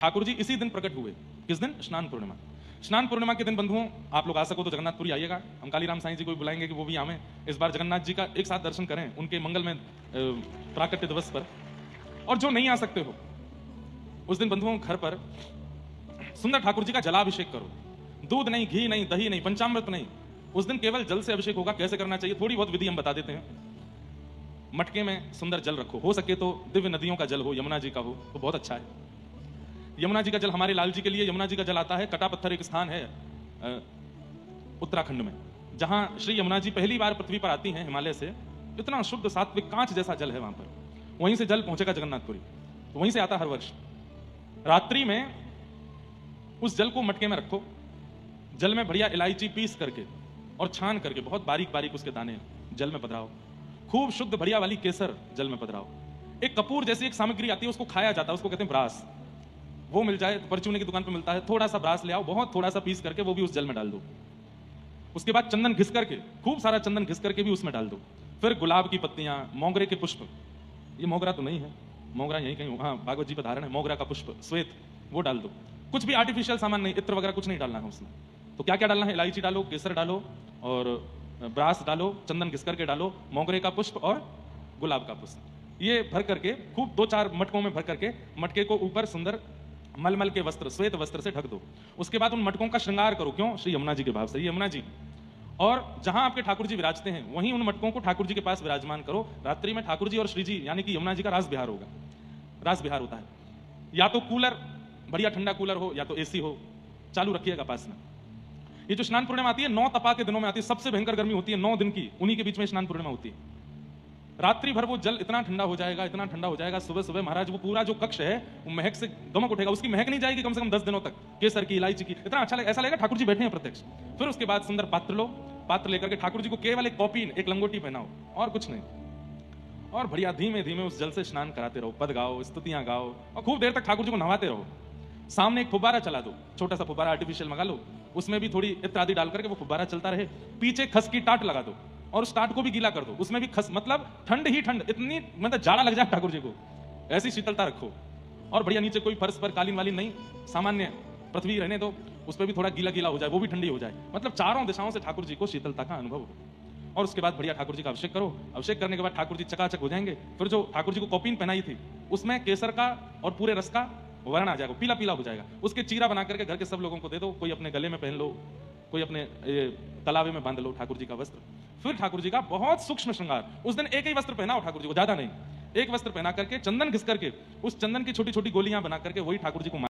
ठाकुर जी इसी दिन प्रकट हुए। किस दिन? स्नान पूर्णिमा। स्नान पूर्णिमा के दिन बंधुओं, आप लोग आ सको तो जगन्नाथपुरी आइएगा। हम कालीराम साईं जी को भी बुलाएंगे कि वो भी आवें। इस बार जगन्नाथ जी का एक साथ दर्शन करें उनके मंगल में प्राकट्य दिवस पर। और जो नहीं आ सकते हो उस दिन बंधुओं घर पर सुंदर ठाकुर जी का जलाभिषेक करो। दूध नहीं, घी नहीं, दही नहीं, पंचामृत नहीं, उस दिन केवल जल से अभिषेक होगा। कैसे करना चाहिए थोड़ी बहुत विधि हम बता देते हैं। मटके में सुंदर जल रखो, हो सके तो दिव्य नदियों का जल हो, यमुना जी का हो तो बहुत अच्छा है। यमुना जी का जल हमारे लाल जी के लिए यमुना जी का जल आता है। कटा पत्थर एक स्थान है उत्तराखंड में, जहां श्री यमुना जी पहली बार पृथ्वी पर आती हैं हिमालय से। इतना शुद्ध सात्विक कांच जैसा जल है वहां पर। वहीं से जल पहुंचेगा जगन्नाथपुरी, तो वहीं से आता हर वर्ष। रात्रि में उस जल को मटके में रखो, जल में बढ़िया इलायची पीस करके और छान करके बहुत बारीक बारीक उसके दाने जल में पधराओ। खूब शुद्ध बढ़िया वाली केसर जल में पधराओ। एक कपूर जैसी एक सामग्री आती है, उसको खाया जाता है, उसको कहते हैं ब्रास। वो मिल जाए तो परचूने की दुकान पे मिलता है। थोड़ा सा ब्रास ले आओ, बहुत थोड़ा सा पीस करके वो भी उस जल में डाल दो। उसके बाद चंदन घिस करके, खूब सारा चंदन घिस करके भी उसमें डाल दो। फिर गुलाब की पत्तियां, मोगरे के पुष्प, ये मोगरा तो नहीं है, मोगरा यहीं कहीं, हाँ भागवत जी पर धारण है, मोगरा का पुष्प श्वेत, वो डाल दो। कुछ भी आर्टिफिशियल सामान नहीं, इत्र वगैरह कुछ नहीं डालना है उसमें। तो क्या क्या डालना है? इलायची डालो, केसर डालो और ब्रास डालो, चंदन घिस करके डालो, मोगरे का पुष्प और गुलाब का पुष्प। ये भर करके खूब 2-4 मटकों में भर करके मटके को ऊपर सुंदर मलमल के वस्त्र, श्वेत वस्त्र से ढक दो। उसके बाद उन मटकों का श्रृंगार करो। क्यों? श्री यमुना जी के भाव से, यमुना जी। और जहां आपके ठाकुर जी विराजते हैं वहीं उन मटकों को ठाकुर जी के पास विराजमान करो। रात्रि में ठाकुर जी और श्री जी यानी कि यमुना जी का रास बिहार होगा। रास बिहार होता है, या तो कूलर, बढ़िया ठंडा कूलर हो, या तो एसी हो, चालू रखिएगा पास में। ये जो स्नान पूर्णिमा आती है 9 तपा के दिनों में आती है, सबसे भयंकर गर्मी होती है 9 दिन की, उन्हीं के बीच में स्नान पूर्णिमा होती है। रात्रि भर वो जल इतना ठंडा हो जाएगा, इतना ठंडा हो जाएगा, सुबह सुबह महाराज वो पूरा जो कक्ष है वो महक से गमक उठेगा। उसकी महक नहीं जाएगी कम से कम 10 दिनों तक, केसर की, इलायची की, इतना अच्छा ऐसा लगेगा ठाकुर जी बैठे हैं प्रत्यक्ष। फिर उसके बाद सुंदर पात्र लो, पात्र लेकर के ठाकुर जी को केवल एक कॉपीन, एक लंगोटी पहनाओ और कुछ नहीं, और बढ़िया धीमे धीमे उस जल से स्नान कराते रहो। पद गाओ, स्तुतियां गाओ और खूब देर तक ठाकुर जी को नहवाते रहो। सामने एक फुब्बारा चला दो, छोटा सा फुब्बारा आर्टिफिशियल मंगा लो, उसमें भी थोड़ी इत्र आदि डाल करके वो फुब्बारा चलता रहे। पीछे खस की टाट लगा दो और उस टाट को भी गीला कर दो, उसमें भी खस, मतलब ठंड ही ठंड, इतनी मतलब जाड़ा लग जाए ठाकुर जी को, ऐसी शीतलता रखो। और बढ़िया नीचे कोई फर्श पर कालीन वाली नहीं, सामान्य पृथ्वी रहने दो, उस पर भी थोड़ा गीला गीला हो जाए, वो भी ठंडी हो जाए, मतलब चारों दिशाओं से ठाकुर जी को शीतलता का अनुभव हो। और उसके बाद बढ़िया ठाकुर जी का अभिषेक करो। अभिषेक करने के बाद ठाकुर जी चकाचक हो जाएंगे। फिर जो ठाकुर जी को कॉपीन पहनाई थी उसमें केसर का और पूरे रस का वर्ण आ जाएगा, पीला पीला हो जाएगा। उसके चीरा बना करके घर के सब लोगों को दे दो। कोई अपने गले में पहन लो, कोई अपने तलावे में बांध लो ठाकुर जी का वस्त्र। फिर ठाकुर जी का बहुत सूक्ष्म श्रृंगार। उस दिन एक ही वस्त्र पहनाओ ठाकुर जी को, ज्यादा नहीं, एक वस्त्र पहना करके चंदन घिस करके उस चंदन की छोटी छोटी गोलियां बना करके वही ठाकुर जी को